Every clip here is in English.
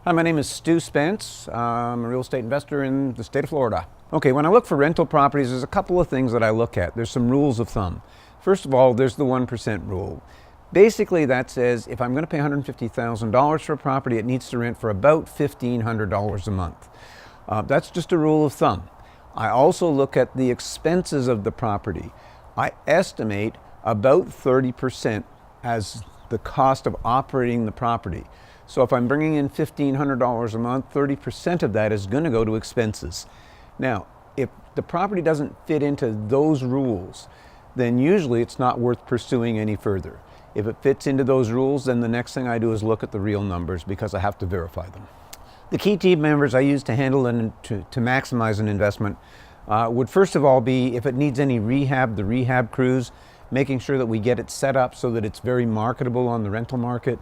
Hi, my name is Stu Spence. I'm a real estate investor in the state of Florida. Okay, when I look for rental properties, there's a couple of things that I look at. There's some rules of thumb. First of all, there's the 1% rule. Basically, that says if I'm going to pay $150,000 for a property, it needs to rent for about $1,500 a month. That's just a rule of thumb. I also look at the expenses of the property. I estimate about 30% as the cost of operating the property. So if I'm bringing in $1,500 a month, 30% of that is going to go to expenses. Now, if the property doesn't fit into those rules, then usually it's not worth pursuing any further. If it fits into those rules, then the next thing I do is look at the real numbers because I have to verify them. The key team members I use to handle and to maximize an investment would first of all be, if it needs any rehab, the rehab crews, making sure that we get it set up so that it's very marketable on the rental market.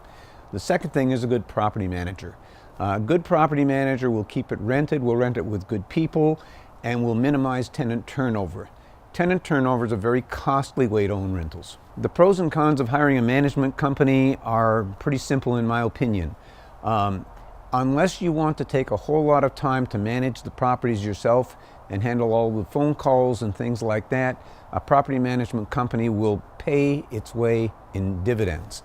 The second thing is a good property manager. A good property manager will keep it rented, will rent it with good people, and will minimize tenant turnover. Tenant turnover is a very costly way to own rentals. The pros and cons of hiring a management company are pretty simple in my opinion. Unless you want to take a whole lot of time to manage the properties yourself and handle all the phone calls and things like that, a property management company will pay its way in dividends.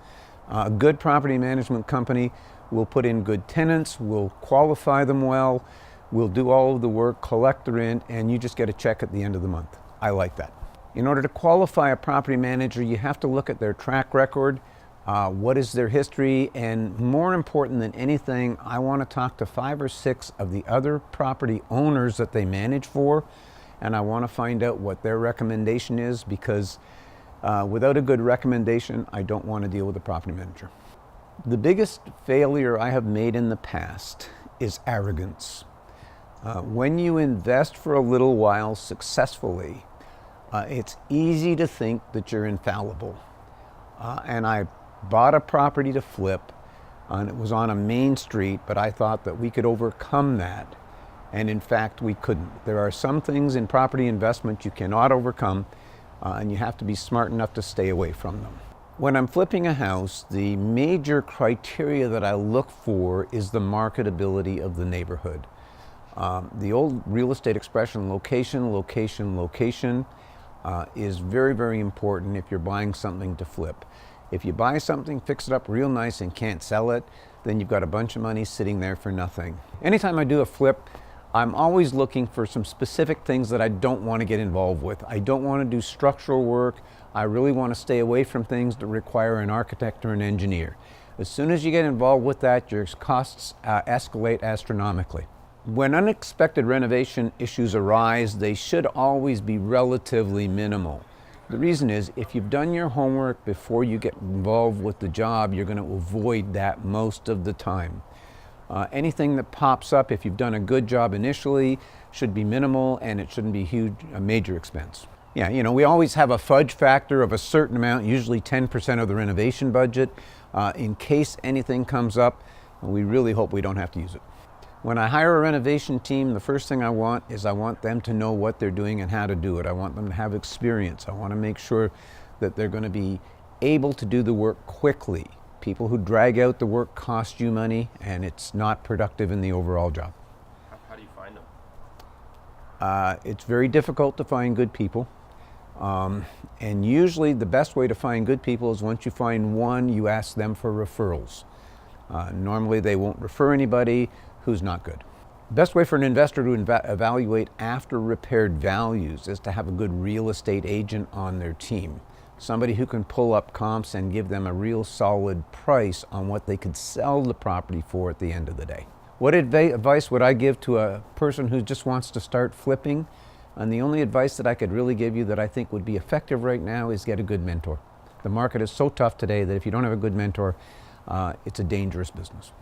A good property management company will put in good tenants, will qualify them well, will do all of the work, collect the rent, and you just get a check at the end of the month. I like that. In order to qualify a property manager, you have to look at their track record, what is their history, and more important than anything, I want to talk to 5 or 6 of the other property owners that they manage for, and I want to find out what their recommendation is, because without a good recommendation, I don't want to deal with a property manager. The biggest failure I have made in the past is arrogance. When you invest for a little while successfully, it's easy to think that you're infallible. And I bought a property to flip, and it was on a main street, but I thought that we could overcome that. And in fact, we couldn't. There are some things in property investment you cannot overcome, and you have to be smart enough to stay away from them. When I'm flipping a house, the major criteria that I look for is the marketability of the neighborhood. The old real estate expression, location, location, location, is very, very important if you're buying something to flip. If you buy something, fix it up real nice and can't sell it, then you've got a bunch of money sitting there for nothing. Anytime I do a flip, I'm always looking for some specific things that I don't want to get involved with. I don't want to do structural work. I really want to stay away from things that require an architect or an engineer. As soon as you get involved with that, your costs escalate astronomically. When unexpected renovation issues arise, they should always be relatively minimal. The reason is, if you've done your homework before you get involved with the job, you're going to avoid that most of the time. Anything that pops up, if you've done a good job initially, should be minimal, and it shouldn't be a major expense. Yeah, you know, we always have a fudge factor of a certain amount, usually 10% of the renovation budget, in case anything comes up. We really hope we don't have to use it. When I hire a renovation team, the first thing I want is I want them to know what they're doing and how to do it. I want them to have experience. I want to make sure that they're going to be able to do the work quickly. People who drag out the work cost you money, and it's not productive in the overall job. How do you find them? It's very difficult to find good people. And usually the best way to find good people is once you find one, you ask them for referrals. Normally they won't refer anybody who's not good. Best way for an investor to evaluate after repaired values is to have a good real estate agent on their team. Somebody who can pull up comps and give them a real solid price on what they could sell the property for at the end of the day. What advice would I give to a person who just wants to start flipping? And the only advice that I could really give you that I think would be effective right now is get a good mentor. The market is so tough today that if you don't have a good mentor, it's a dangerous business.